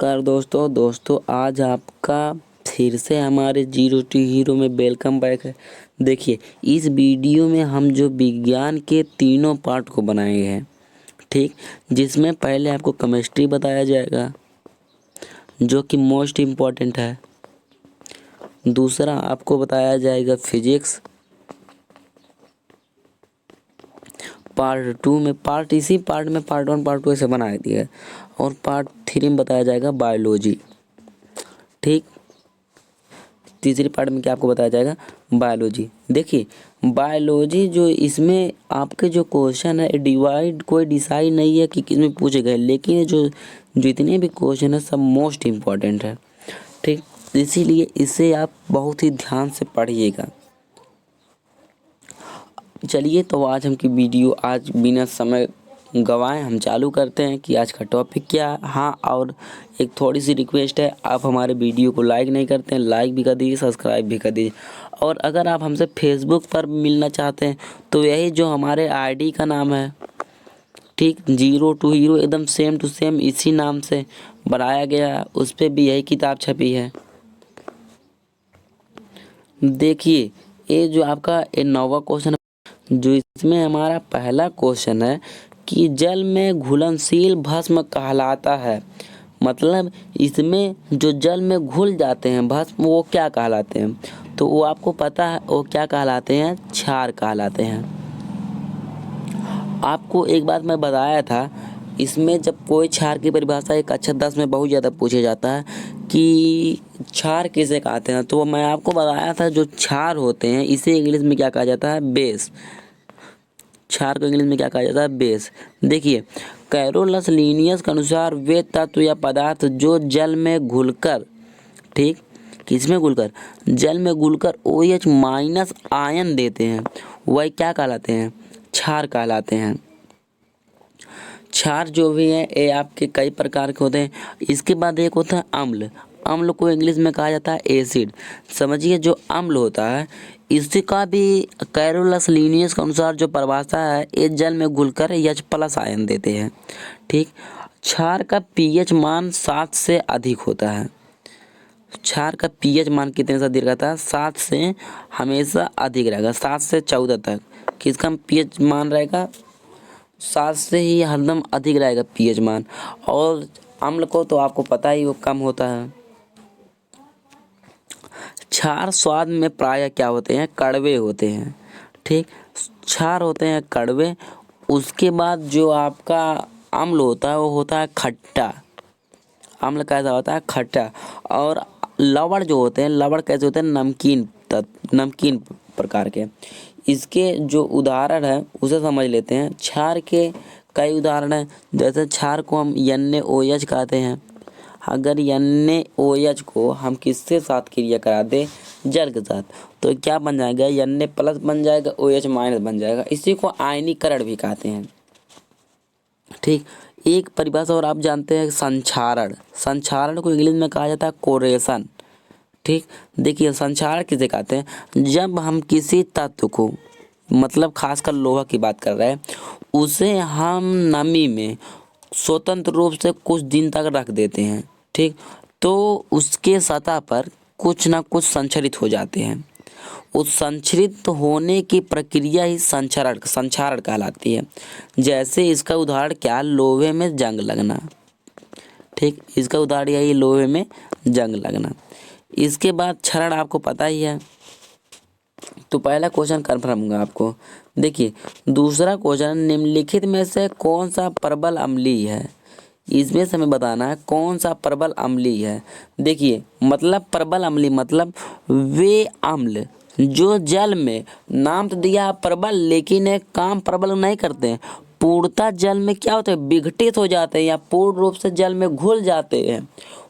नमस्कार दोस्तों आज आपका फिर से हमारे जीरो टू हीरो में वेलकम बैक है। देखिए इस वीडियो में हम जो विज्ञान के तीनों पार्ट को बनाए हैं, ठीक, जिसमें पहले आपको केमिस्ट्री बताया जाएगा जो कि मोस्ट इम्पॉर्टेंट है। दूसरा आपको बताया जाएगा फिजिक्स। पार्ट 2 में पार्ट में पार्ट 1 पार्ट 2 ऐसे बना दिया है। और पार्ट 3 में बताया जाएगा बायोलॉजी। ठीक, तीसरी पार्ट में क्या आपको बताया जाएगा, बायोलॉजी। देखिए बायोलॉजी जो इसमें आपके जो क्वेश्चन है कोई डिसाइड नहीं है कि किसमें पूछे गए, लेकिन जो जितने भी क्वेश्चन है सब मोस्ट इम्पॉर्टेंट है। ठीक, इसीलिए इसे आप बहुत ही ध्यान से पढ़िएगा। चलिए तो आज हम की वीडियो आज बिना समय गवाएं हम चालू करते हैं कि आज का टॉपिक क्या है। हाँ, और एक थोड़ी सी रिक्वेस्ट है, आप हमारे वीडियो को लाइक नहीं करते हैं, लाइक भी कर दीजिए, सब्सक्राइब भी कर दीजिए। और अगर आप हमसे फेसबुक पर मिलना चाहते हैं तो यही जो हमारे आईडी का नाम है, ठीक, जीरो टू हीरो, एकदम सेम टू सेम इसी नाम से बनाया गया है, उस पर भी यही किताब छपी है। देखिए ये जो आपका ये 9वां क्वेश्चन है, जो इसमें हमारा पहला क्वेश्चन है कि जल में घुलनशील भस्म कहलाता है। मतलब इसमें जो जल में घुल जाते हैं भस्म वो क्या कहलाते हैं, तो वो आपको पता है वो क्या कहलाते हैं, क्षार कहलाते हैं। आपको एक बात मैं बताया था, इसमें जब कोई क्षार की परिभाषा एक कक्षा 10 में बहुत ज़्यादा पूछा जाता है कि क्षार किसे कहते हैं, तो मैं आपको बताया था जो क्षार होते हैं इसे इंग्लिश में क्या कहा जाता है, बेस। क्षार को इंग्लिश में क्या कहा जाता है, बेस। देखिए कैरोलस लीनियस के अनुसार वे तत्व या पदार्थ जो जल में घुलकर, ठीक, किसमें घुलकर, जल में घुलकर OH माइनस आयन देते हैं वही क्या कहलाते हैं, क्षार कहलाते हैं। क्षार जो भी है ये आपके कई प्रकार के होते हैं। इसके बाद एक होता है अम्ल। अम्ल को इंग्लिश में कहा जाता है एसिड। समझिए जो अम्ल होता है इसका भी कैरोलस लीनियस के अनुसार जो परिभाषा है, ये जल में घुलकर H+ आयन देते हैं। ठीक, क्षार का pH मान 7 से अधिक होता है। क्षार का pH मान कितने से अधिक रहता है, 7 से हमेशा अधिक रहेगा, 7 से 14 तक किसका pH मान रहेगा, 7 से ही हरदम अधिक रहेगा pH मान। और अम्ल को तो आपको पता ही वो कम होता है। क्षार स्वाद में प्रायः क्या होते हैं, कड़वे होते हैं। ठीक, क्षार होते हैं कड़वे। उसके बाद जो आपका अम्ल होता है वो होता है खट्टा। अम्ल कैसा होता है, खट्टा। और लवण जो होते हैं, लवण कैसे होते हैं, नमकीन प्रकार के। इसके जो उदाहरण है उसे समझ लेते हैं। क्षार के कई उदाहरण हैं, जैसे क्षार को हम NaOH कहते हैं। अगर NaOH को हम किसके साथ क्रिया करा दें, जल के साथ, तो क्या बन जाएगा, Na+ बन जाएगा, OH- बन जाएगा। इसी को आयनीकरण भी कहते हैं। ठीक, एक परिभाषा और आप जानते हैं, संक्षारण। संक्षारण को इंग्लिश में कहा जाता है कोरेशन। ठीक, देखिए संक्षारण किसे कहते हैं, जब हम किसी तत्व को, मतलब खासकर लोहा की बात कर रहे हैं, उसे हम नमी में स्वतंत्र रूप से कुछ दिन तक रख देते हैं, ठीक, तो उसके सतह पर कुछ ना कुछ संचरित हो जाते हैं। उस संचरित होने की प्रक्रिया ही संक्षारण कहलाती है। जैसे इसका उदाहरण क्या, लोहे में जंग लगना। ठीक, इसका उदाहरण यही, लोहे में जंग लगना। इसके बाद क्षरण आपको पता ही है, तो पहला क्वेश्चन कन्फर्म होगा आपको। देखिए दूसरा क्वेश्चन, निम्नलिखित में से कौन सा प्रबल अम्लीय है। इसमें से हमें बताना है कौन सा प्रबल अम्लीय है। देखिए मतलब प्रबल अम्लीय मतलब वे अम्ल जो जल में, नाम तो दिया प्रबल लेकिन एक काम प्रबल नहीं करते हैं, पूर्णतः जल में क्या होते हैं, विघटित हो जाते हैं या पूर्ण रूप से जल में घुल जाते हैं,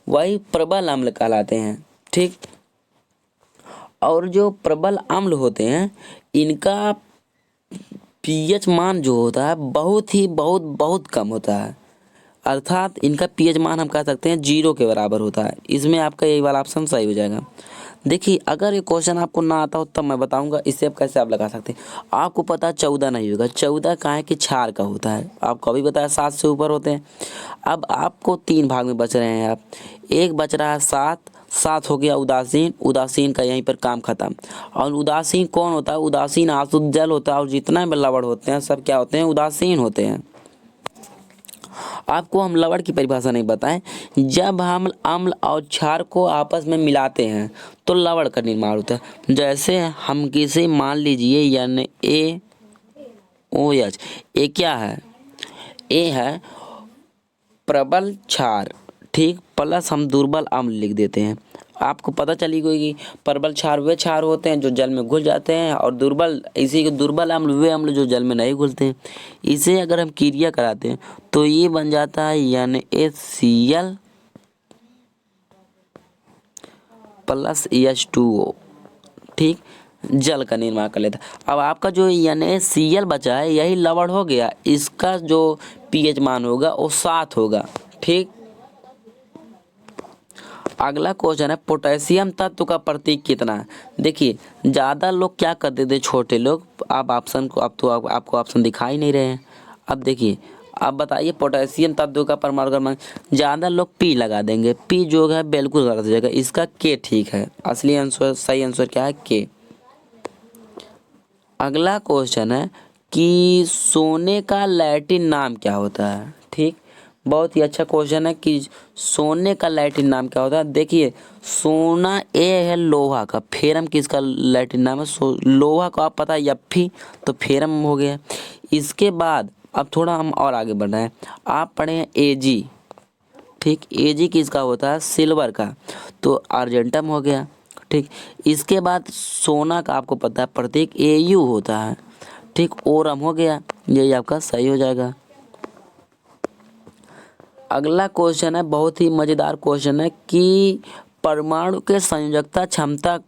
वही प्रबल अम्ल कहलाते हैं। ठीक, और जो प्रबल अम्ल होते हैं इनका pH मान जो होता है बहुत कम होता है। अर्थात इनका pH मान हम कह सकते हैं 0 के बराबर होता है। इसमें आपका यही वाला ऑप्शन सही हो जाएगा। देखिए अगर ये क्वेश्चन आपको ना आता हो तब मैं बताऊंगा इससे आप कैसे आप लगा सकते हैं। आपको पता है 14 नहीं होगा, 14 का है कि क्षार का होता है, आपको अभी बताया 7 से ऊपर होते हैं। अब आपको 3 भाग में बच रहे हैं आप, एक बच रहा है 7, 7 हो गया उदासीन, उदासीन का यहीं पर काम खत्म। और उदासीन कौन होता है? उदासीन आसुत जल होता है, और जितना भी लवण होते हैं सब क्या होते हैं? उदासीन होते हैं। आपको हम लवण की परिभाषा नहीं बताएं, जब हम अम्ल और क्षार को आपस में मिलाते हैं तो लवण का निर्माण होता है। जैसे हम किसी मान लीजिए यानी AOH, ए क्या है? ए है प्रबल क्षार, ठीक, प्लस हम दुर्बल अम्ल लिख देते हैं। आपको पता चली गई कि प्रबल क्षार वे क्षार होते हैं जो जल में घुल जाते हैं, और दुर्बल इसी के दुर्बल अम्ल वे अम्ल जो जल में नहीं घुलते हैं। इसे अगर हम क्रिया कराते हैं तो ये बन जाता है NaCl प्लस H2O, ठीक, जल का निर्माण कर लेता है। अब आपका जो NaCl बचा है यही लवण हो गया, इसका जो pH मान होगा वो 7 होगा, ठीक। अगला क्वेश्चन है पोटेशियम तत्व का प्रतीक कितना है? देखिए ज़्यादा लोग क्या करते थे, छोटे लोग, आप ऑप्शन को, अब तो आपको ऑप्शन दिखाई नहीं रहे हैं। अब देखिए, अब बताइए पोटेशियम तत्व का परमाणु क्रमांक। ज़्यादा लोग P लगा देंगे, P जो है बिल्कुल गलत हो जाएगा, इसका K ठीक है। असली आंसर, सही आंसर क्या है? K। अगला क्वेश्चन है कि सोने का लैटिन नाम क्या होता है? ठीक, बहुत ही अच्छा क्वेश्चन है कि सोने का लैटिन नाम क्या होता है। देखिए सोना ए है लोहा का, फेरम किसका लैटिन नाम है? लोहा को आप पता है Fe, तो फेरम हो गया। इसके बाद अब थोड़ा हम और आगे बढ़ रहे हैं, आप पढ़े हैं Ag, ठीक, Ag किसका होता है? सिल्वर का, तो अर्जेंटम हो गया, ठीक। इसके बाद सोना का आपको पता है प्रतीक Au होता है, ठीक, ओरम हो गया, यही आपका सही हो जाएगा। अगला क्वेश्चन है बहुत ही मज़ेदार क्वेश्चन है कि परमाणु के संयोजकता क्षमता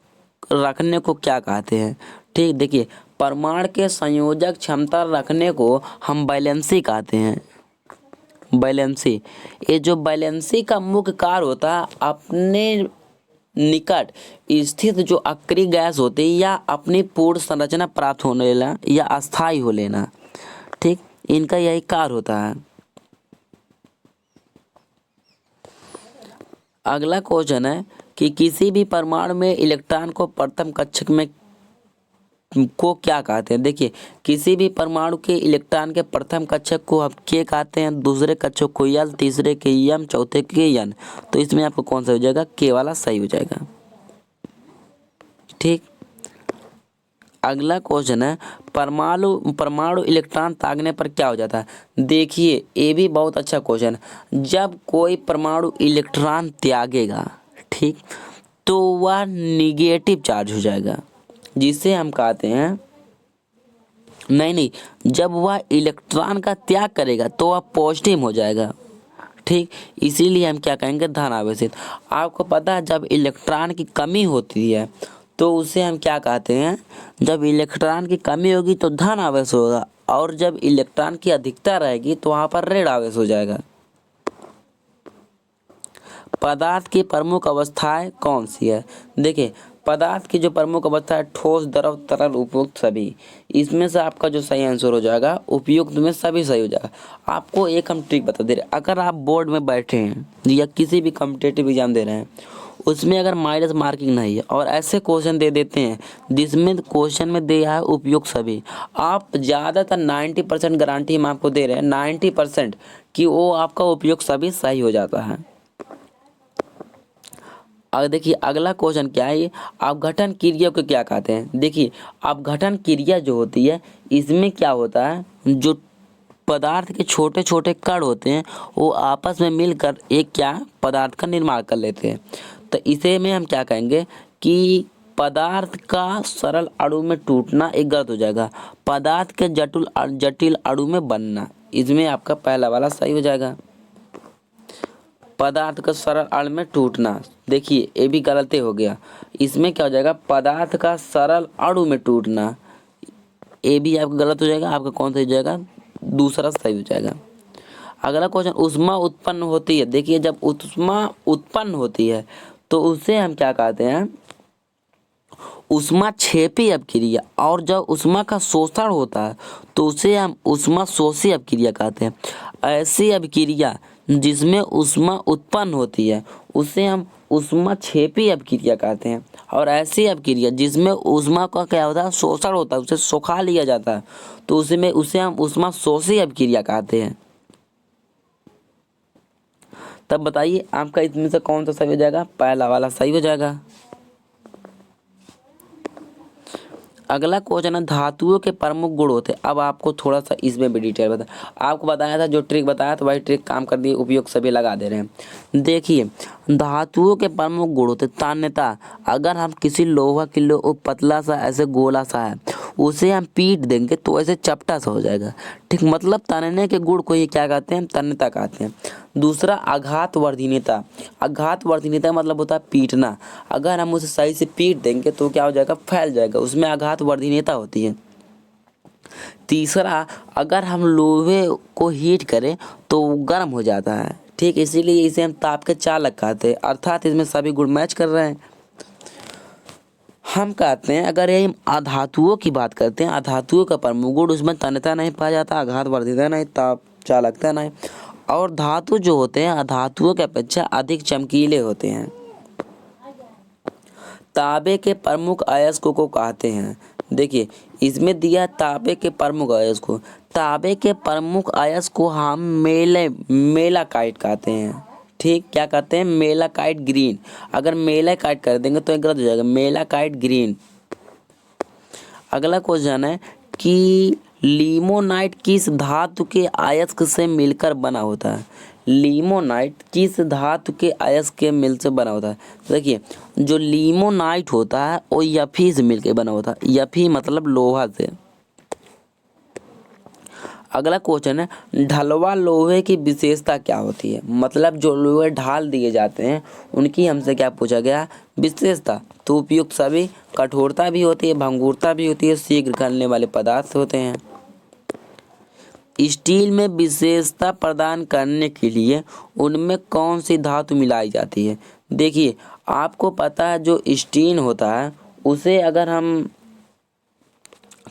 रखने को क्या कहते हैं? ठीक, देखिए परमाणु के संयोजक क्षमता रखने को हम वैलेंसी कहते हैं। वैलेंसी, ये जो वैलेंसी का मुख्य कार्य होता है अपने निकट स्थित जो अक्रिय गैस होती है या अपनी पूर्ण संरचना प्राप्त होने लेना या अस्थायी हो लेना, ठीक, इनका यही कार्य होता है। अगला क्वेश्चन है कि किसी भी परमाणु में इलेक्ट्रॉन को प्रथम कक्षक में को क्या कहते हैं? देखिए किसी भी परमाणु के इलेक्ट्रॉन के प्रथम कक्षक को हम के कहते हैं, दूसरे कक्षक को यल, तीसरे के यम, चौथे के यन। तो इसमें आपको कौन सा हो जाएगा? के वाला सही हो जाएगा, ठीक। अगला क्वेश्चन है परमाणु इलेक्ट्रॉन त्यागने पर क्या हो जाता है? देखिए ये भी बहुत अच्छा क्वेश्चन है। जब कोई परमाणु इलेक्ट्रॉन त्यागेगा, ठीक, तो वह निगेटिव चार्ज हो जाएगा, जिसे हम कहते हैं, नहीं, जब वह इलेक्ट्रॉन का त्याग करेगा तो वह पॉजिटिव हो जाएगा, ठीक। इसीलिए हम क्या कहेंगे? धन आवेशित। आपको पता है जब इलेक्ट्रॉन की कमी होती है तो उसे हम क्या कहते हैं? जब इलेक्ट्रॉन की कमी होगी तो धन आवेश होगा, और जब इलेक्ट्रॉन की अधिकता रहेगी तो वहाँ पर ऋण आवेश हो जाएगा। पदार्थ की प्रमुख अवस्थाएं कौन सी है? देखिए पदार्थ की जो प्रमुख अवस्था है ठोस, द्रव, तरल, उपयुक्त, सभी। इसमें से आपका जो सही आंसर हो जाएगा उपयुक्त में सभी सही हो जाएगा। आपको एक हम ट्रिक बता दे रहे हैं, अगर आप बोर्ड में बैठे हैं या किसी भी कॉम्पिटिटिव एग्जाम दे रहे हैं, उसमें अगर माइनस मार्किंग नहीं है और ऐसे क्वेश्चन दे देते हैं जिसमें क्वेश्चन में दिया है उपयुक्त सभी, आप ज़्यादातर 90% गारंटी हम आपको दे रहे हैं, 90% कि वो आपका उपयुक्त सभी सही हो जाता है। अब देखिए अगला क्वेश्चन क्या है, ये अपघटन क्रिया को क्या कहते हैं? देखिए अपघटन क्रिया जो होती है इसमें क्या होता है, जो पदार्थ के छोटे छोटे कण होते हैं वो आपस में मिलकर एक क्या पदार्थ का निर्माण कर लेते हैं। तो इसे में हम क्या कहेंगे कि पदार्थ का सरल अणु में टूटना एक गलत हो जाएगा, पदार्थ के जटिल अणु में बनना, इसमें आपका पहला वाला सही हो जाएगा। पदार्थ का सरल अणु में टूटना, देखिए ये भी गलती हो गया, इसमें क्या हो जाएगा? पदार्थ का सरल अणु में टूटना, ये भी आपका गलत हो जाएगा। आपका कौन सा हो जाएगा? दूसरा सही हो जाएगा। अगला क्वेश्चन, ऊष्मा उत्पन्न होती है। देखिए जब ऊष्मा उत्पन्न होती है तो उसे हम क्या कहते हैं? ऊष्माक्षेपी अपक्रिया, और जब ऊष्मा का शोषण होता है तो उसे हम ऊष्मा शोषी अपक्रिया कहते हैं। ऐसी अपक्रिया जिसमें ऊष्मा उत्पन्न होती है उसे हम ऊष्माक्षेपी अपक्रिया कहते हैं, और ऐसी अपक्रिया जिसमें ऊष्मा का क्या होता है, शोषण होता है, उसे सुखा लिया जाता है तो उसे हम ऊष्मा शोषी अपक्रिया कहते हैं। तब बताइए आपका इसमें से कौन सा सही हो जाएगा? पहला वाला सही हो जाएगा। अगला क्वेश्चन है धातुओं के प्रमुख गुण होते हैं। अब आपको थोड़ा सा इसमें भी डिटेल बता, आपको बताया था जो ट्रिक बताया तो वही ट्रिक काम कर दिए, उपयोग सभी लगा दे रहे हैं। देखिए धातुओं के प्रमुख गुण होते तन्यता। अगर हम किसी लोहा की पतला सा ऐसे गोला सा है उसे हम पीट देंगे तो ऐसे चपटा सा हो जाएगा, ठीक। मतलब तनने के गुण को ये क्या कहते हैं? तन्यता कहते हैं। दूसरा आघात वर्धनीयता। आघात वर्धनीयता मतलब होता है पीटना। अगर हम उसे सही से पीट देंगे तो क्या हो जाएगा? फैल जाएगा, उसमें आघात वर्धनीयता होती है। तीसरा, अगर हम लोहे को हीट करें तो वो गर्म हो जाता है, ठीक। इसीलिए इसे हम ताप के चालक कहते हैं, अर्थात इसमें सभी गुण मैच कर रहे हैं। हम कहते हैं अगर ये अधातुओं की बात करते हैं, अधातुओं का प्रमुख गुण उसमें तन्यता नहीं पाया जाता, आघात वर्धनीयता नहीं, ताप चालकता नहीं, और धातु जो होते हैं अधातुओं की अपेक्षा अधिक चमकीले होते हैं। तांबे के प्रमुख अयस्कों को कहते हैं। देखिए इसमें दिया तांबे के प्रमुख अयस्क को, तांबे के प्रमुख अयस्क को हम मेलाकाइट कहते हैं, ठीक। क्या कहते हैं? Malachite green. अगर मेलाकाइट कर देंगे तो गलत हो जाएगा, मेलाकाइट ग्रीन। अगला क्वेश्चन है कि लिमोनाइट किस धातु के अयस्क से मिलकर बना होता है? लिमोनाइट किस धातु के अयस्क के मिल से बना होता है? देखिए जो लिमोनाइट होता है वो यफी से मिलकर बना होता है, यफी मतलब लोहा से। अगला क्वेश्चन है ढलवा लोहे की विशेषता क्या होती है? मतलब जो लोहे ढाल दिए जाते हैं उनकी हमसे क्या पूछा गया? विशेषता। तो उपयुक्त सभी कठोरता भी होती है, भंगुरता भी होती है, शीघ्र गलने वाले पदार्थ होते हैं। स्टील में विशेषता प्रदान करने के लिए उनमें कौन सी धातु मिलाई जाती है? देखिए आपको पता है जो स्टील होता है उसे अगर हम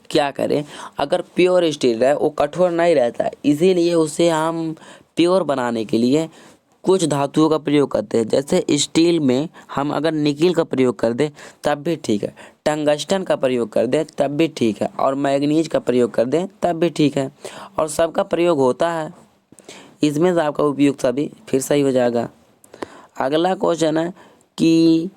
क्या करें, अगर प्योर स्टील है वो कठोर नहीं रहता है, इसीलिए उसे हम प्योर बनाने के लिए कुछ धातुओं का प्रयोग करते हैं। जैसे स्टील में हम अगर निकिल का प्रयोग कर दें तब भी ठीक है, टंगस्टन का प्रयोग कर दें तब भी ठीक है, और मैग्नीज का प्रयोग कर दें तब भी ठीक है, और सबका प्रयोग होता है। इसमें से आपका उपयोग सभी फिर सही हो जाएगा। अगला क्वेश्चन है कि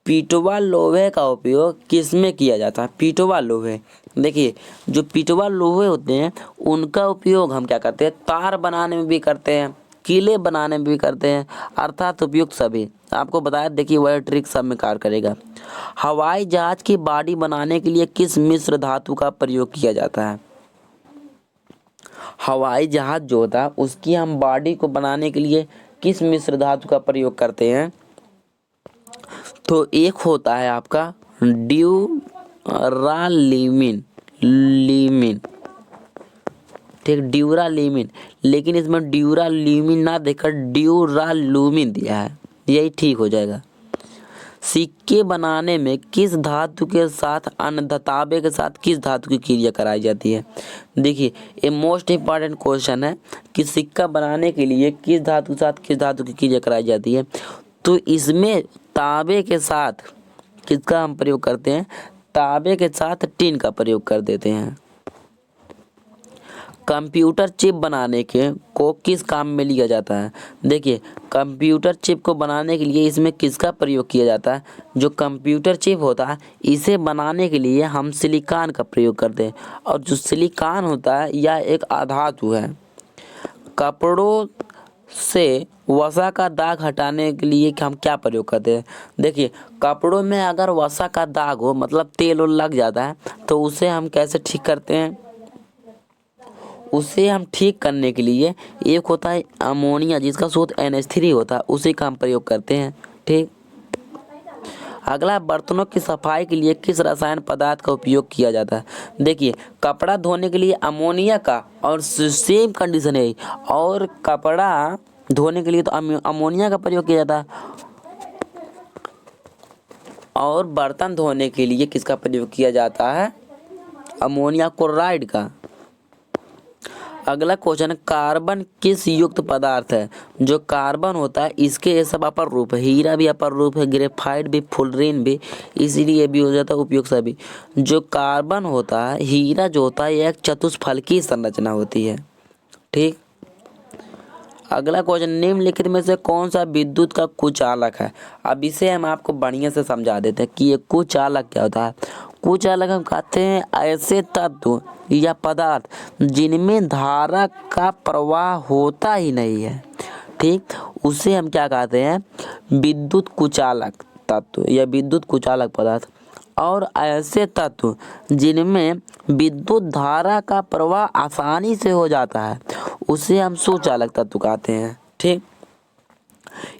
पीटवा लोहे का उपयोग किस में किया जाता है? पीटवा लोहे, देखिए जो पीटवा लोहे होते हैं उनका उपयोग हम क्या करते हैं? तार बनाने में भी करते हैं, किले बनाने में भी करते हैं, अर्थात उपयुक्त सभी आपको बताया। देखिए वह ट्रिक सब में कार्य करेगा। हवाई जहाज की बॉडी बनाने के लिए किस मिश्र धातु का प्रयोग किया जाता है? हवाई जहाज जो होता है उसकी हम बॉडी को बनाने के लिए किस मिश्र धातु का प्रयोग करते हैं? तो एक होता है आपका ड्यूरालीमिन, ठीक, ड्यूरालीमिन। लेकिन इसमें ड्यूरालीमिन ना देकर ड्यूरालूमिन दिया है, यही ठीक हो जाएगा। सिक्के बनाने में किस धातु के साथ तांबे के साथ किस धातु की क्रिया कराई जाती है? देखिए ये मोस्ट इम्पॉर्टेंट क्वेश्चन है कि सिक्का बनाने के लिए किस धातु के साथ किस धातु की क्रिया कराई जाती है। तो इसमें तांबे के साथ किसका हम प्रयोग करते हैं? तांबे के साथ टिन का प्रयोग कर देते हैं। कंप्यूटर चिप बनाने के को किस काम में लिया जाता है? देखिए कंप्यूटर चिप को बनाने के लिए इसमें किसका प्रयोग किया जाता है? जो कंप्यूटर चिप होता है इसे बनाने के लिए हम सिलिकॉन का प्रयोग करते हैं, और जो सिलिकॉन होता है यह एक अधातु है। कपड़ों से वसा का दाग हटाने के लिए हम क्या प्रयोग करते हैं? देखिए कपड़ों में अगर वसा का दाग हो मतलब तेल और लग जाता है तो उसे हम कैसे ठीक करते हैं? उसे हम ठीक करने के लिए एक होता है अमोनिया जिसका स्रोत NH3 होता है, उसी का हम प्रयोग करते हैं, ठीक। अगला बर्तनों की सफाई के लिए किस रसायन पदार्थ का उपयोग किया जाता है? देखिए कपड़ा धोने के लिए अमोनिया का, और सेम कंडीशन है, और कपड़ा धोने के लिए तो अमोनिया का प्रयोग किया जाता है, और बर्तन धोने के लिए किसका प्रयोग किया जाता है? अमोनिया क्लोराइड का। अगला क्वेश्चन, कार्बन किस युक्त पदार्थ है? जो कार्बन होता है इसके ये सब अपर रूप है, हीरा भी अपर रूप है, ग्रेफाइट भी, फुलरीन भी, इसीलिए भी हो जाता है उपयुक्त सभी। जो कार्बन होता है, हीरा जो होता है, यह एक चतुष्फलकीय संरचना होती है। ठीक। अगला क्वेश्चन, निम्नलिखित में से कौन सा विद्युत का कुचालक है? अब इसे हम आपको बढ़िया से समझा देते हैं कि ये कुचालक क्या होता है। कुचालक हम कहते हैं ऐसे तत्व या पदार्थ जिनमें धारा का प्रवाह होता ही नहीं है। ठीक, उसे हम क्या कहते हैं? विद्युत कुचालक तत्व या विद्युत कुचालक पदार्थ। और ऐसे तत्व जिनमें विद्युत धारा का प्रवाह आसानी से हो जाता है उसे हम सुचालक तत्व कहते हैं। ठीक।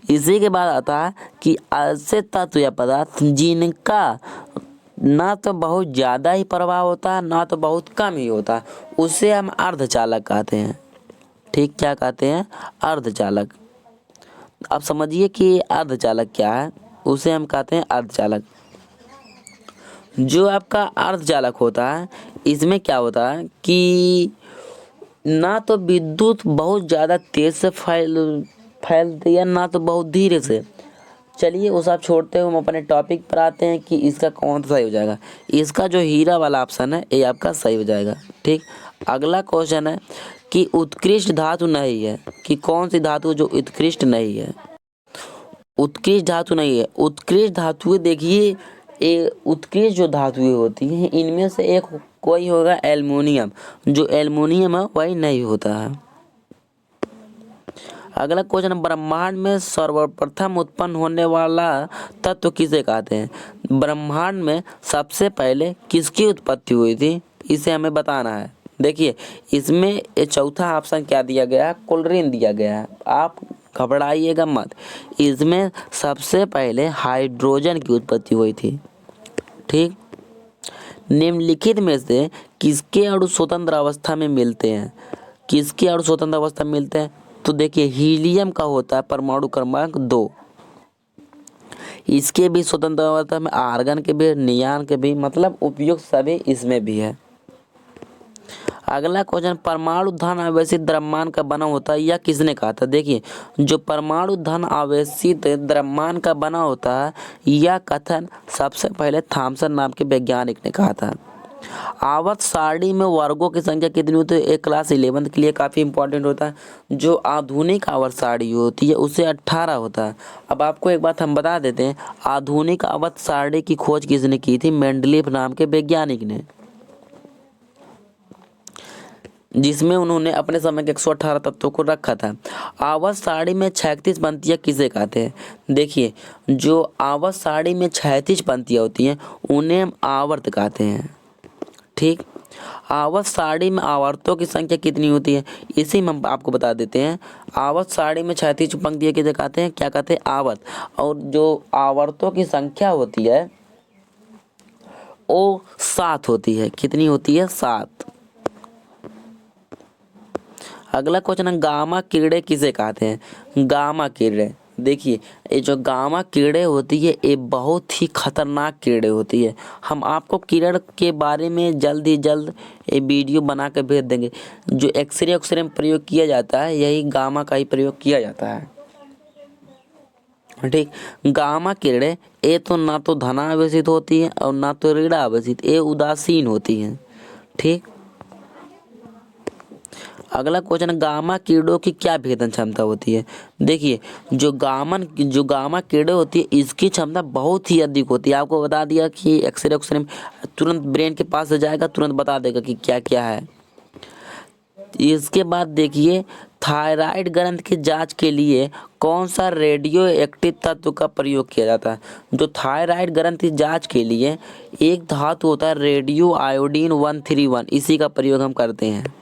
इसी के बाद आता है कि ऐसे तत्व या पदार्थ जिनका ना तो बहुत ज़्यादा ही प्रवाह होता है ना तो बहुत कम ही होता है उसे हम अर्धचालक कहते हैं। ठीक, क्या कहते हैं? अर्धचालक। अब समझिए कि अर्धचालक क्या है। उसे हम कहते हैं अर्धचालक। जो आपका अर्धचालक होता है इसमें क्या होता है कि ना तो विद्युत बहुत ज़्यादा तेज से फैलती है ना तो बहुत धीरे से। चलिए वो सब छोड़ते हुए हम अपने टॉपिक पर आते हैं कि इसका कौन सा सही हो जाएगा। इसका जो हीरा वाला ऑप्शन है ये आपका सही हो जाएगा। ठीक। अगला क्वेश्चन है कि उत्कृष्ट धातु नहीं है, कि कौन सी धातु जो उत्कृष्ट नहीं है? उत्कृष्ट धातु नहीं है। उत्कृष्ट धातुएं देखिए, ये उत्कृष्ट जो धातुएं होती हैं इनमें से एक कोई होगा एल्युमिनियम। जो एल्युमिनियम है वही नहीं होता है। अगला क्वेश्चन, ब्रह्मांड में सर्वप्रथम उत्पन्न होने वाला तत्व किसे कहते हैं? ब्रह्मांड में सबसे पहले किसकी उत्पत्ति हुई थी इसे हमें बताना है। देखिए इसमें ये चौथा ऑप्शन क्या दिया गया है? क्लोरीन दिया गया है। आप घबराइएगा मत, इसमें सबसे पहले हाइड्रोजन की उत्पत्ति हुई थी। ठीक। निम्नलिखित में से किसके अणु स्वतंत्र अवस्था में मिलते हैं? किसके अणु स्वतंत्र अवस्था में मिलते हैं? तो देखिए हीलियम का होता है परमाणु क्रमांक 2, इसके भी स्वतंत्र अवस्था में, आर्गन के भी, नियान के भी, मतलब उपयुक्त सभी इसमें भी है। अगला क्वेश्चन, परमाणु धन आवेशित द्रव्यमान का बना होता है यह किसने कहा था? देखिए जो परमाणु धन आवेशित द्रव्यमान का बना होता है यह कथन सबसे पहले थॉमसन नाम के वैज्ञानिक ने कहा था। आवर्त सारणी में वर्गों की संख्या कितनी होती है? एक क्लास 11 के लिए काफ़ी इंपॉर्टेंट होता है। जो आधुनिक आवर्त सारणी होती है उसे 18 होता है। अब आपको एक बात हम बता देते हैं, आधुनिक आवर्त सारणी की खोज किसने की थी? मेंडलीफ नाम के वैज्ञानिक ने, जिसमें उन्होंने अपने समय के 118 तत्वों को रखा था। आवर्त सारणी में 36 पंक्तियाँ किसे कहते हैं? देखिए जो आवर्त सारणी में 36 पंक्तियाँ होती हैं उन्हें हम आवर्त कहते हैं। ठीक। आवर्त सारणी में आवर्तों की संख्या कितनी होती है इसी में हम आपको बता देते हैं। आवर्त सारणी में 36 पंक्तियाँ किसे कहते हैं? क्या कहते हैं? आवर्त। और जो आवर्तों की संख्या होती है वो 7 होती है। कितनी होती है? 7। अगला क्वेश्चन है, गामा किरणें किसे कहते हैं? गामा किरणें, देखिए ये जो गामा किरणें होती है ये बहुत ही खतरनाक किरणें होती है। हम आपको किरण के बारे में जल्द ही जल्द ये वीडियो बना के भेज देंगे। जो एक्सरे में प्रयोग किया जाता है यही गामा का ही प्रयोग किया जाता है। ठीक। गामा किरणें ये तो ना तो धनावेशित होती है और ना तो ऋणावेशित, ये उदासीन होती हैं। ठीक। अगला क्वेश्चन, गामा किरणों की क्या भेदन क्षमता होती है? देखिए जो गामा किरणें होती है इसकी क्षमता बहुत ही अधिक होती है। आपको बता दिया कि एक्सरे में तुरंत ब्रेन के पास से जाएगा, तुरंत बता देगा कि क्या क्या है। इसके बाद देखिए थायराइड ग्रंथि की जांच के लिए कौन सा रेडियो एक्टिव तत्व का प्रयोग किया जाता है? जो थायराइड ग्रंथि जांच के लिए एक धातु होता है रेडियो आयोडीन 131, इसी का प्रयोग हम करते हैं।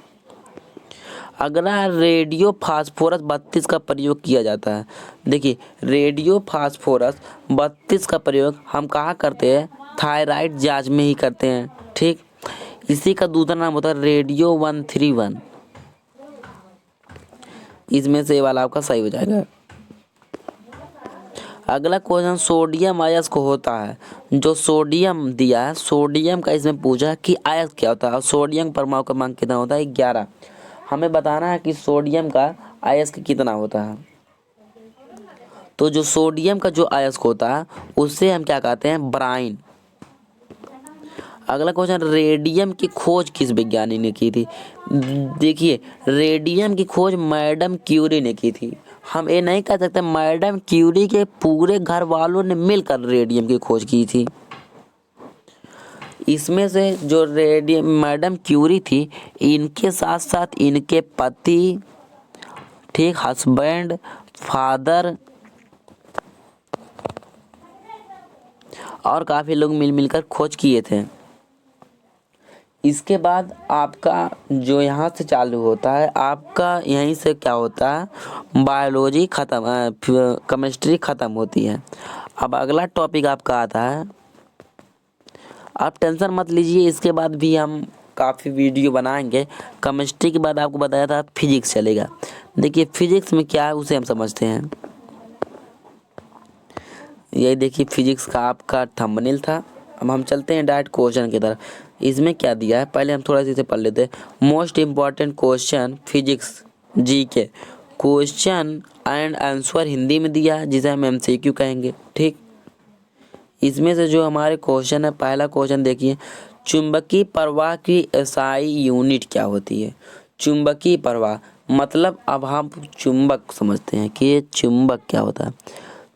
अगला रेडियो फास्फोरस 32 का प्रयोग किया जाता है। देखिए रेडियो फास्फोरस 32 का प्रयोग हम कहाँ करते हैं? थायराइड जांच में ही करते हैं। ठीक। इसी का दूसरा नाम होता है रेडियो 131। इसमें से वाला आपका सही हो जाएगा। अगला क्वेश्चन सोडियम अयस्क होता है। जो सोडियम दिया है, सोडियम का इसमें पूछा है कि अयस्क क्या होता है और सोडियम परमाणु क्रमांक कितना होता है 11। हमें बताना है कि सोडियम का अयस्क कितना होता है। तो जो सोडियम का जो अयस्क होता है उससे हम क्या कहते हैं, ब्राइन। अगला क्वेश्चन, रेडियम की खोज किस वैज्ञानिक ने की थी। देखिए, रेडियम की खोज मैडम क्यूरी ने की थी। हम ये नहीं कह सकते मैडम क्यूरी के पूरे घर वालों ने मिलकर रेडियम की खोज की थी। इसमें से जो रेडियम मैडम क्यूरी थी, इनके साथ साथ इनके पति, ठीक, हस्बैंड, फादर और काफ़ी लोग मिलकर खोज किए थे। इसके बाद आपका जो यहाँ से चालू होता है, आपका यहीं से क्या होता है, बायोलॉजी ख़त्म, केमिस्ट्री ख़त्म होती है। अब अगला टॉपिक आपका आता है। आप टेंशन मत लीजिए, इसके बाद भी हम काफ़ी वीडियो बनाएंगे। केमिस्ट्री के बाद आपको बताया था फिजिक्स चलेगा। देखिए फिजिक्स में क्या है उसे हम समझते हैं। यही देखिए फिजिक्स का आपका थंबनेल था। अब हम चलते हैं डायरेक्ट क्वेश्चन की तरफ। इसमें क्या दिया है पहले हम थोड़ा सा इसे पढ़ लेते हैं। Most important question physics GK question and answer Hindi में दिया है, जिसे हम एमसीक्यू कहेंगे। ठीक, इसमें से जो हमारे क्वेश्चन है, पहला क्वेश्चन देखिए, चुंबकीय प्रवाह की एसआई यूनिट क्या होती है। चुंबकीय प्रवाह मतलब, अब हम चुंबक समझते हैं कि ये चुंबक क्या होता है।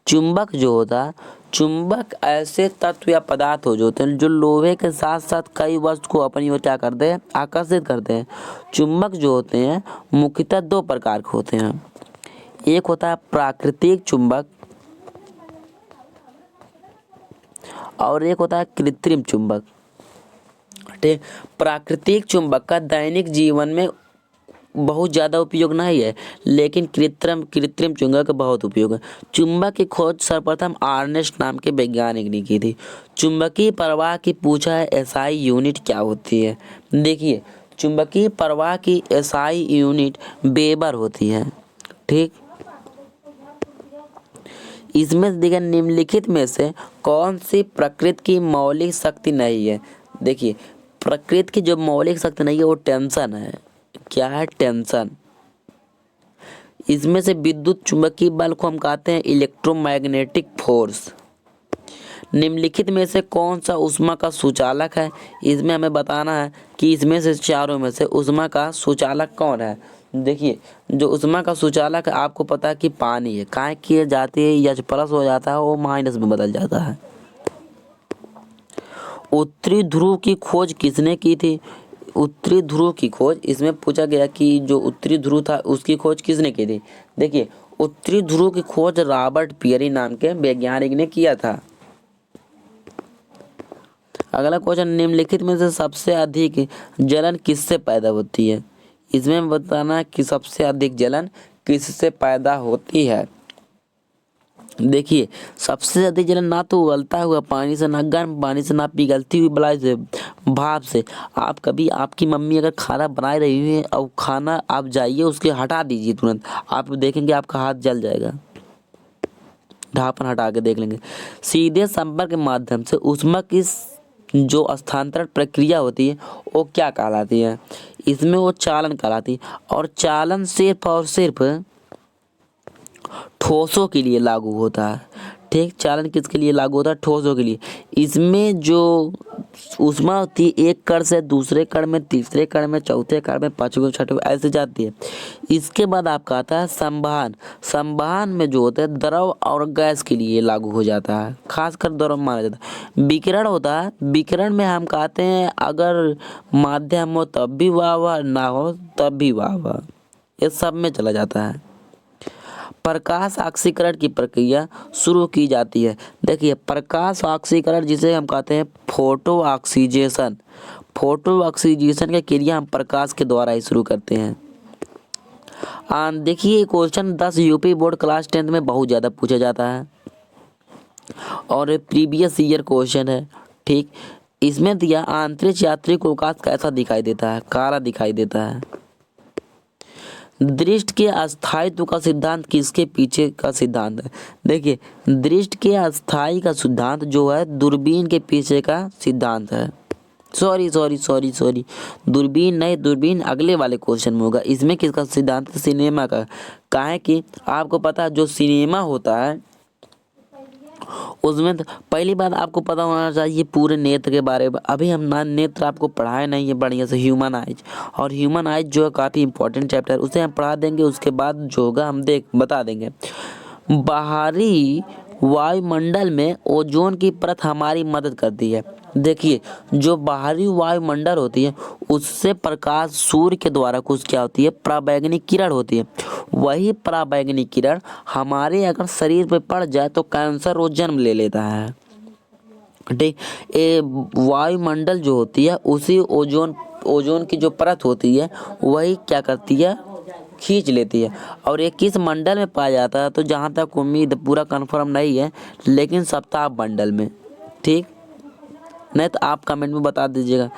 चुंबक जो होता है, चुंबक ऐसे तत्व या पदार्थ हो जो होते हैं जो लोहे के साथ साथ कई वस्तु को अपनी ओर क्या करते हैं, आकर्षित करते हैं। चुंबक जो होते हैं मुख्यतः दो प्रकार के होते हैं। एक होता है प्राकृतिक चुंबक और एक होता है कृत्रिम चुंबक। ठीक, प्राकृतिक चुंबक का दैनिक जीवन में बहुत ज़्यादा उपयोग नहीं है, लेकिन कृत्रिम चुंबक का बहुत उपयोग है। चुंबक की खोज सर्वप्रथम अर्नेस्ट नाम के वैज्ञानिक ने की थी। चुंबकीय प्रवाह की पूछा है एसआई यूनिट क्या होती है। देखिए, चुंबकीय प्रवाह की एसआई यूनिट वेबर होती है। ठीक, इसमें देखिए निम्नलिखित में से कौन सी प्रकृति की मौलिक शक्ति नहीं है। देखिए, प्रकृति की जो मौलिक शक्ति नहीं है वो टेंशन है। क्या है, टेंशन। इसमें से विद्युत चुंबकीय बल को हम कहते हैं इलेक्ट्रोमैग्नेटिक फोर्स। निम्नलिखित में से कौन सा ऊष्मा का सुचालक है। इसमें हमें बताना है कि इसमें से चारों में से ऊष्मा का सुचालक कौन है। देखिए, जो ऊष्मा का सुचालक है आपको पता है कि पानी है। काहे किए जाती है, H प्लस हो जाता है वो माइनस में बदल जाता है। उत्तरी ध्रुव की खोज किसने की थी। उत्तरी ध्रुव की खोज, इसमें पूछा गया कि जो उत्तरी ध्रुव था उसकी खोज किसने की थी। देखिए, उत्तरी ध्रुव की खोज रॉबर्ट पियरी नाम के वैज्ञानिक ने किया था। अगला क्वेश्चन, निम्नलिखित में से सबसे अधिक जलन किससे पैदा होती है। इसमें बताना है कि सबसे अधिक जलन किससे पैदा होती है। देखिए, सबसे अधिक जलन ना तो उबलता हुआ पानी से, ना गर्म पानी से, ना पिघलती हुई बलाई से, भाप से। आप कभी आपकी मम्मी अगर खाना बना रही है और खाना आप जाइए उसके हटा दीजिए तुरंत, आप देखेंगे आपका हाथ जल जाएगा। ढाकन हटा के देख लेंगे। सीधे संपर्क के माध्यम से ऊष्मा की जो स्थानांतरण प्रक्रिया होती है वो क्या कहलाती है। इसमें वो चालन कहलाती है। और चालन सिर्फ और सिर्फ ठोसों के लिए लागू होता है। ठीक, चालन किसके लिए लागू होता है, ठोसों के लिए। इसमें जो ऊष्मा होती है एक कण से दूसरे कण में, तीसरे कण में, चौथे कण में, पांचवें, छठवें ऐसे जाती है। इसके बाद आपका आता है संवहन। संवहन में जो होता है द्रव और गैस के लिए लागू हो जाता है, खासकर द्रव माना जाता है। विकिरण होता है, विकिरण में हम कहते हैं अगर माध्यम हो तब भी वाह, ना हो तब भी वाह, ये सब में चला जाता है। प्रकाश ऑक्सीकरण की प्रक्रिया शुरू की जाती है। देखिए, प्रकाश ऑक्सीकरण जिसे हम कहते हैं फोटो ऑक्सीजेशन, फोटो ऑक्सीजेशन की क्रिया हम प्रकाश के द्वारा ही शुरू करते हैं। देखिए, क्वेश्चन 10 यूपी बोर्ड क्लास 10 में बहुत ज़्यादा पूछा जाता है और प्रीवियस ईयर क्वेश्चन है। ठीक, इसमें दिया अंतरिक्ष यात्री को आकाश कैसा दिखाई देता है, काला दिखाई देता है। दृष्टि के अस्थायित्व का सिद्धांत किसके पीछे का सिद्धांत है? देखिए, दृष्टि के अस्थायी का सिद्धांत जो है दूरबीन के पीछे का सिद्धांत है। सॉरी, दूरबीन नहीं, दूरबीन अगले वाले क्वेश्चन में होगा। इसमें किसका सिद्धांत? सिनेमा का। काहे कि आपको पता है जो सिनेमा होता है उसमें तो पहली बात आपको पता होना चाहिए पूरे नेत्र के बारे में। अभी हम ना नेत्र आपको पढ़ाए नहीं है बढ़िया से, ह्यूमन आइज, और ह्यूमन आइज जो है काफ़ी इंपॉर्टेंट चैप्टर, उसे हम पढ़ा देंगे। उसके बाद जो होगा हम बता देंगे। बाहरी वायुमंडल में ओजोन की परत हमारी मदद करती है। देखिए, जो बाहरी वायुमंडल होती है उससे प्रकाश सूर्य के द्वारा कुछ क्या होती है, पराबैंगनी किरण होती है। वही पराबैंगनी किरण हमारे अगर शरीर पे पड़ जाए तो कैंसर वो जन्म ले लेता है। ठीक, ये वायुमंडल जो होती है उसी ओजोन की जो परत होती है वही क्या करती है, खींच लेती है। और ये किस मंडल में पाया जाता है? तो जहाँ तक उम्मीद पूरा कंफर्म नहीं है, लेकिन सप्ताह मंडल में। ठीक, नहीं तो आप कमेंट में बता दीजिएगा।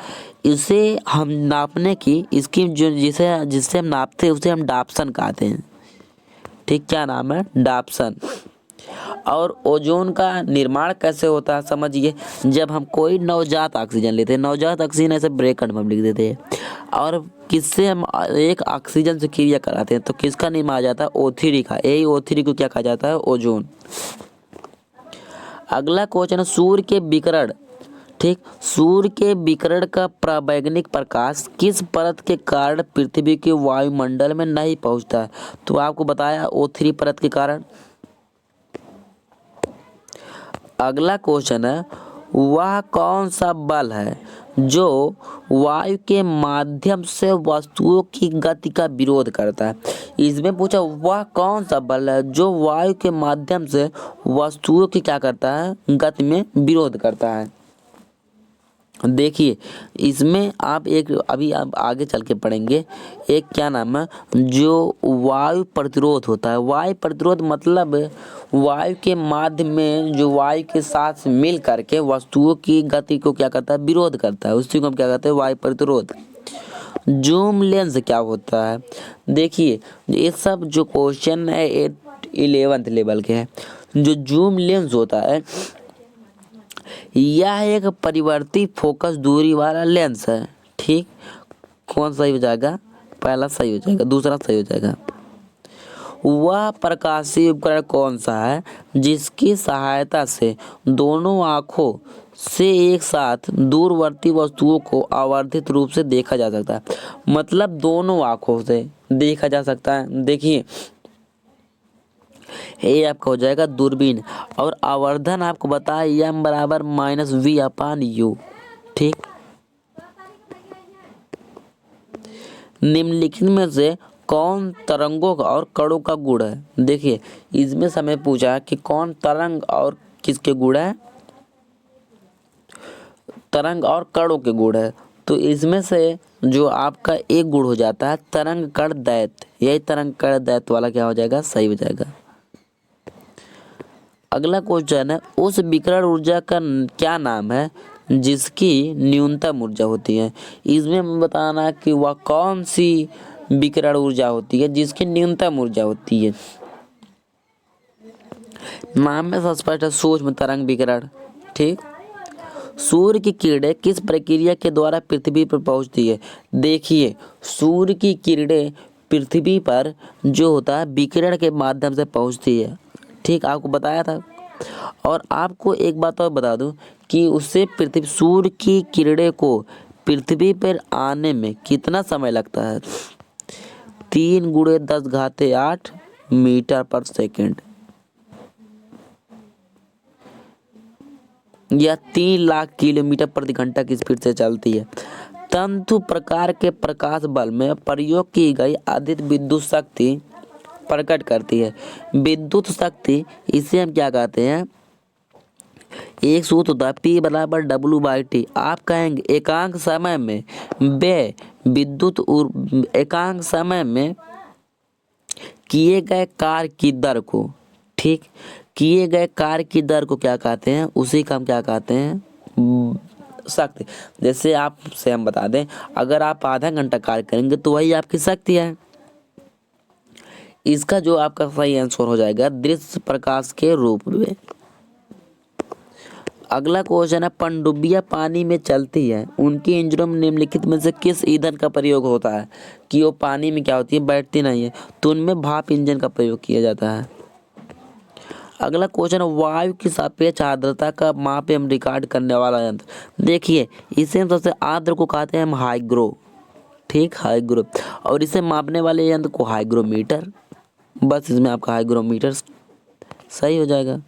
इसे हम नापने की इसकी जो जिससे हम नापते हैं उसे हम डाप्सन कहते हैं। ठीक, क्या नाम है? डाप्सन। और ओजोन का निर्माण कैसे होता है समझिए। जब हम कोई नवजात ऑक्सीजन लेते हैं, नवजात ऑक्सीजन ऐसे ब्रैकेट में हम लिख देते हैं, और किससे हम एक ऑक्सीजन से क्रिया कराते हैं तो किसका निर्माण आ जाता है? O3 का। यही O3 को क्या कहा जाता है? ओजोन। अगला क्वेश्चन है सूर्य के विकिरण। ठीक, सूर्य के विकिरण का पराबैंगनी प्रकाश किस परत के कारण पृथ्वी के वायुमंडल में नहीं पहुंचता है? तो आपको बताया O3 परत के कारण। अगला क्वेश्चन है वह कौन सा बल है जो वायु के माध्यम से वस्तुओं की गति का विरोध करता है? इसमें पूछा वह कौन सा बल है जो वायु के माध्यम से वस्तुओं की क्या करता है, गति में विरोध करता है। देखिए, इसमें आप एक अभी आप आगे चल के पढ़ेंगे, एक क्या नाम है जो वायु प्रतिरोध होता है। वायु प्रतिरोध मतलब वायु के माध्यम में जो वायु के साथ मिल करके वस्तुओं की गति को क्या करता है, विरोध करता है। उसी को हम क्या कहते हैं? वायु प्रतिरोध। जूम लेंस क्या होता है? देखिए, ये सब जो क्वेश्चन है 11th लेवल के हैं। जो जूम लेंस होता है यह एक परिवर्ती फोकस दूरी वाला लेंस है। ठीक, कौन सही हो जाएगा? पहला सही हो जाएगा, दूसरा सही हो जाएगा। वह प्रकाशीय उपकरण कौन सा है जिसकी सहायता से दोनों आँखों से एक साथ दूरवर्ती वस्तुओं को आवर्धित रूप से देखा जा सकता है? मतलब दोनों आँखों से देखा जा सकता है। देखिए, ये आपका हो जाएगा दूरबीन। और आवर्धन आपको बताया m बराबर -v/u। ठीक, निम्नलिखित में से कौन तरंगों का और कणों का गुण है? देखिए, इसमें से हमें पूछा कि कौन तरंग और किसके गुण है? तरंग और कणों के गुण है। तो इसमें से जो आपका एक गुण हो जाता है तरंग कण दैर्ध्य, यही तरंग कण दैर्ध्य वाला क्या हो जाएगा? सही हो जाएगा। अगला क्वेश्चन है उस विकिरण ऊर्जा का क्या नाम है जिसकी न्यूनतम ऊर्जा होती है? इसमें हमें बताना है कि वह कौन सी विकिरण ऊर्जा होती है जिसकी न्यूनतम ऊर्जा होती है। नाम में स्पष्ट है, सूक्ष्म तरंग विकिरण। ठीक, सूर्य की किरणें किस प्रक्रिया के द्वारा पृथ्वी पर पहुंचती है? देखिए, सूर्य की किरणें पृथ्वी पर जो होता है विकिरण के माध्यम से पहुंचती है। ठीक, आपको बताया था। और आपको एक बात और बता दूं कि उससे पृथ्वी सूर्य की किरणें को पृथ्वी पर आने में कितना समय लगता है? 3 × 10⁸ मीटर पर सेकंड, या 3 लाख किलोमीटर प्रति घंटा की स्पीड से चलती है। तंतु प्रकार के प्रकाश बल में प्रयोग की गई अधिक विद्युत शक्ति प्रकट करती है। विद्युत शक्ति इसे हम क्या कहते हैं? एक सूत्र होता है P बराबर W/T। आप कहेंगे एकांक समय में व्यय एकांक समय में किए गए कार्य की दर को, ठीक, किए गए कार्य की दर को क्या कहते हैं? उसी का हम क्या कहते हैं? शक्ति। जैसे आप से हम बता दें, अगर आप आधा घंटा कार्य करेंगे तो वही आपकी शक्ति है। इसका जो आपका सही आंसर हो जाएगा दृश्य प्रकाश के रूप में। अगला क्वेश्चन है, पनडुब्बियां पानी में चलती है, उनकी इंजनों में निम्नलिखित में से किस ईंधन का प्रयोग होता है? कि वो पानी में क्या होती है, बैठती नहीं है, तो उनमें भाप इंजन का प्रयोग किया जाता है। अगला क्वेश्चन, वायु की सापेक्ष आर्द्रता का माप एवं रिकॉर्ड करने वाला यंत्र। देखिए इसे हम सबसे आर्द्र को कहते हैं हम हाइग्रो, ठीक, हाइग्रो, और इसे मापने वाले यंत्र को हाइग्रोमीटर। बस इसमें आपका हाइग्रोमीटर सही हो जाएगा।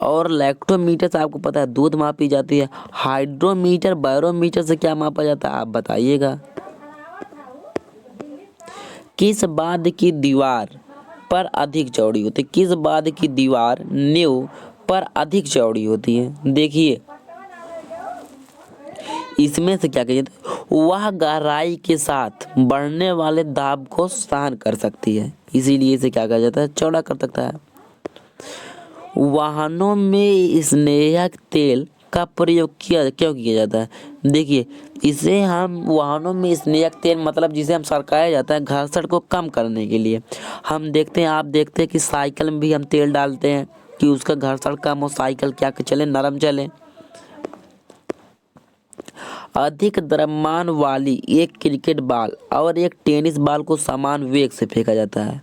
और लैक्टोमीटर से आपको पता है दूध मापी जाती है। हाइड्रोमीटर बैरोमीटर से क्या मापा जाता है आप बताइएगा। किस बांध की दीवार पर अधिक चौड़ी होती है? किस बांध की दीवार नींव पर अधिक चौड़ी होती है? देखिए इसमें से क्या कहिए, वह गहराई के साथ बढ़ने वाले दाब को सहन कर सकती है, इसीलिए इसे क्या कहा जाता है, चौड़ा कर सकता है। वाहनों में स्नेहक तेल का प्रयोग क्यों किया जाता है? देखिए इसे हम वाहनों में स्नेहक तेल मतलब जिसे हम सरकाया जाता है घर्षण को कम करने के लिए। हम देखते हैं, आप देखते हैं कि साइकिल में भी हम तेल डालते हैं कि उसका घर्षण कम हो, साइकिल क्या चले, नरम चले। अधिक द्रव्यमान वाली एक क्रिकेट बॉल और एक टेनिस बॉल को समान वेग से फेंका जाता है।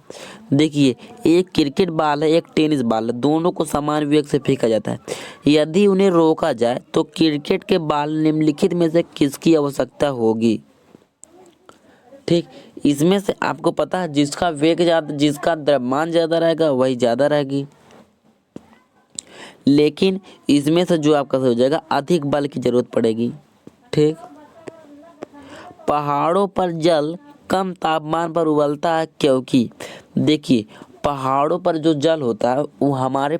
देखिए एक क्रिकेट बॉल है, एक टेनिस बॉल है, दोनों को समान वेग से फेंका जाता है। यदि उन्हें रोका जाए तो क्रिकेट के बॉल निम्नलिखित में से किसकी आवश्यकता होगी? ठीक, इसमें से आपको पता है जिसका वेग ज़्यादा, जिसका द्रव्यमान ज़्यादा रहेगा वही ज़्यादा रहेगी। लेकिन इसमें से जो आपका हो जाएगा अधिक बल की जरूरत पड़ेगी। ठीक, पहाड़ों पर जल कम तापमान पर उबलता है क्योंकि देखिए पहाड़ों पर जो जल होता है वो हमारे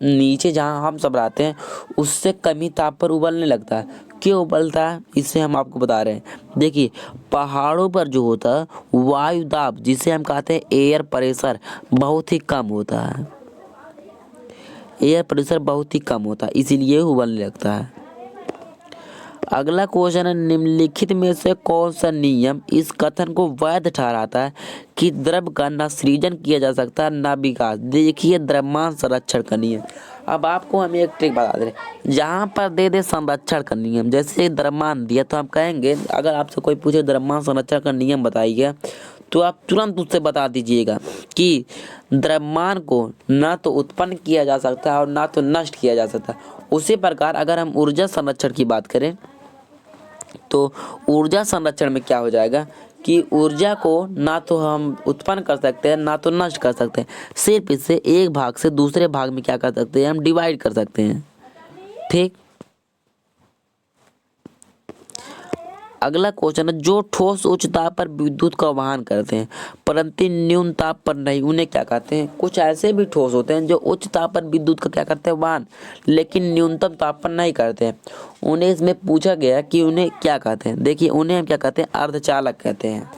नीचे जहाँ हम सब रहते हैं उससे कमी ताप पर उबलने लगता है। क्यों उबलता है इसे हम आपको बता रहे हैं। देखिए पहाड़ों पर जो होता है वायु दाब जिसे हम कहते हैं एयर प्रेशर बहुत ही कम होता है, एयर प्रेशर बहुत ही कम होता है, इसीलिए उबलने लगता है। अगला क्वेश्चन है, निम्नलिखित में से कौन सा नियम इस कथन को वैध ठहराता है कि द्रव्य का न सृजन किया जा सकता है न विकास? देखिए द्रव्यमान संरक्षण का नियम। अब आपको हम एक ट्रिक बता दे, जहाँ पर दे दे संरक्षण का नियम, जैसे द्रव्यमान दिया तो हम कहेंगे, अगर आपसे कोई पूछे द्रव्यमान संरक्षण का नियम बताइए तो आप तुरंत उससे बता दीजिएगा कि द्रव्यमान को न तो उत्पन्न किया जा सकता है और ना तो नष्ट किया जा सकता। उसी प्रकार अगर हम ऊर्जा संरक्षण की बात करें तो ऊर्जा संरक्षण में क्या हो जाएगा कि ऊर्जा को ना तो हम उत्पन्न कर सकते हैं ना तो नष्ट कर सकते हैं, सिर्फ इसे एक भाग से दूसरे भाग में क्या कर सकते हैं, हम डिवाइड कर सकते हैं। ठीक, अगला क्वेश्चन है, जो ठोस उच्च ताप पर विद्युत का वहन करते हैं परंतु न्यून ताप पर नहीं, उन्हें क्या कहते हैं? कुछ ऐसे भी ठोस होते हैं जो उच्च ताप पर विद्युत का क्या करते हैं, वहन, लेकिन न्यूनतम ताप पर नहीं करते हैं। उन्हें इसमें पूछा गया कि उन्हें क्या कहते हैं। देखिए उन्हें हम क्या कहते हैं, अर्धचालक कहते हैं।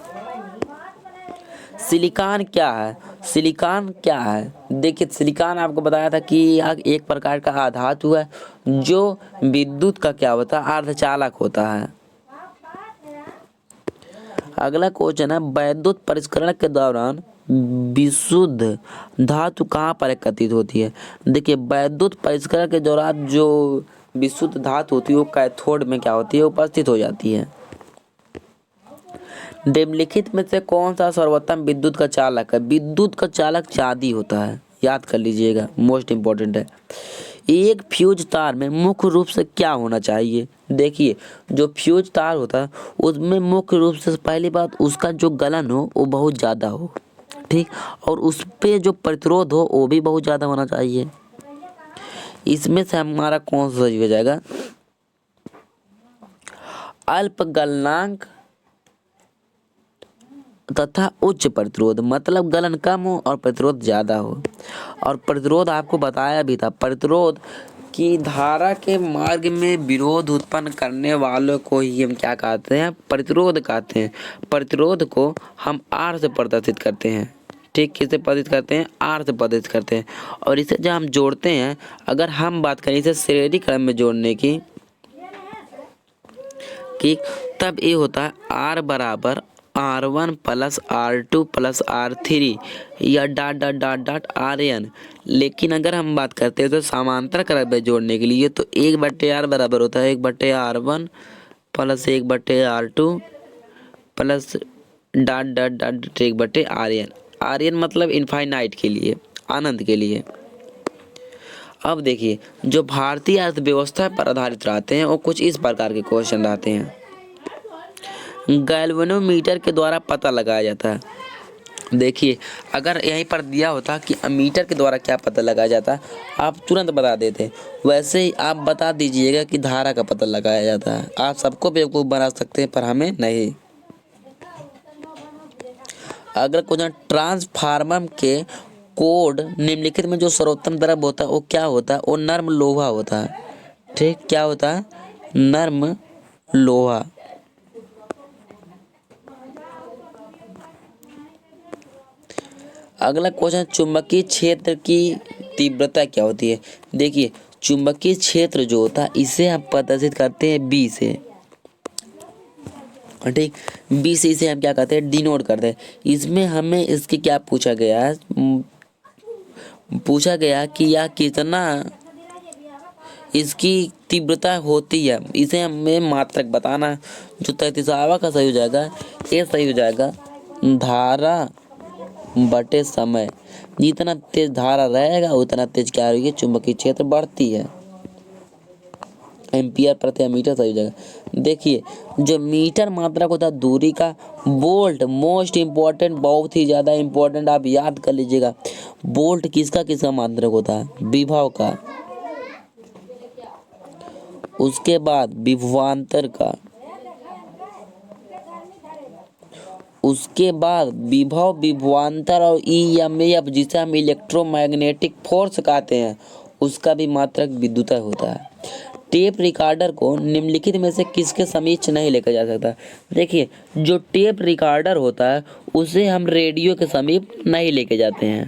सिलिकॉन क्या है? सिलिकॉन क्या है? देखिए सिलिकॉन आपको बताया था कि एक प्रकार का अधातु है जो विद्युत का क्या होता है, अर्धचालक होता है। अगला क्वेश्चन है, वैद्युत परिष्करण के दौरान विशुद्ध धातु कहाँ पर एकत्रित होती है? देखिए वैद्युत परिष्करण के दौरान जो विशुद्ध धातु होती है वो कैथोड में क्या होती है, उपस्थित हो जाती है। निम्नलिखित में से कौन सा सर्वोत्तम विद्युत का चालक है? विद्युत का चालक चांदी होता है, याद कर लीजिएगा, मोस्ट इम्पोर्टेंट है। एक फ्यूज तार में मुख्य रूप से क्या होना चाहिए? देखिए जो फ्यूज तार होता है उसमें मुख्य रूप से पहली बात उसका जो गलन हो वो बहुत ज़्यादा हो, ठीक, और उस पे जो प्रतिरोध हो वो भी बहुत ज़्यादा होना चाहिए। इसमें से हमारा कौन सा सही हो जाएगा? अल्प गलनांक तथा उच्च प्रतिरोध, मतलब गलन कम हो और प्रतिरोध ज़्यादा हो। और प्रतिरोध आपको बताया भी था, प्रतिरोध की धारा के मार्ग में विरोध उत्पन्न करने वालों को ही हम क्या कहते हैं, प्रतिरोध कहते हैं। प्रतिरोध को हम आर से प्रदर्शित करते हैं। ठीक, किससे प्रदर्शित करते हैं? आर से प्रदर्शित करते हैं। और इसे जब हम जोड़ते हैं, अगर हम बात करें इसे श्रेणी क्रम में जोड़ने की, तब ये होता है आर बराबर R1 plus R2 plus R3 या dot dot dot dot RN। लेकिन अगर हम बात करते हैं तो समांतर क्रम जोड़ने के लिए तो 1/R बराबर होता है 1/R1 plus 1/R2 plus dot dot dot 1/RN। RN मतलब इनफाइनाइट के लिए, अनंत के लिए। अब देखिए जो भारतीय अर्थव्यवस्था पर आधारित रहते हैं वो कुछ इस प्रकार के क्वेश्चन रहते हैं। गैल्वेनोमीटर के द्वारा पता लगाया जाता है। देखिए अगर यहीं पर दिया होता कि मीटर के द्वारा क्या पता लगाया जाता है आप तुरंत बता देते। वैसे ही आप बता दीजिएगा कि धारा का पता लगाया जाता है। आप सबको बेवकूफ़ बना सकते हैं पर हमें नहीं। अगर कुछ ट्रांसफार्मर के कोड निम्नलिखित में जो सर्वोत्तम द्रव्य होता है वो क्या होता है? वो नर्म लोहा होता है। ठीक, क्या होता है? नर्म लोहा। अगला क्वेश्चन, चुंबकीय क्षेत्र की तीव्रता क्या होती है? देखिए चुंबकीय क्षेत्र जो होता है इसे हम प्रदर्शित करते हैं बी से। ठीक, बी से इसे हम क्या करते हैं? डिनोट करते हैं। इसमें हमें इसकी क्या पूछा गया है? पूछा गया कि यह कितना इसकी तीव्रता होती है। इसे हमें मात्रक बताना। जो 33वां का सही हो जाएगा, ये सही हो जाएगा धारा बटे समय। जितना तेज धारा रहेगा उतना तेज क्या होगी? चुंबकीय क्षेत्र बढ़ती है। एम्पियर प्रति मीटर सही हो जाएगा। देखिए जो मीटर मात्रक होता है दूरी का, वोल्ट मोस्ट इम्पोर्टेंट, बहुत ही ज़्यादा इम्पोर्टेंट, आप याद कर लीजिएगा। वोल्ट किसका किसका मात्रक होता है? विभव का। उसके बाद विभवांतर का, उसके बाद विभव, विभवांतर और EMF जिसे हम इलेक्ट्रोमैग्नेटिक फोर्स कहते हैं उसका भी मात्रक विद्युत होता है। टेप रिकॉर्डर को निम्नलिखित में से किसके समीप नहीं लेकर जा सकता? देखिए जो टेप रिकॉर्डर होता है उसे हम रेडियो के समीप नहीं लेके जाते हैं।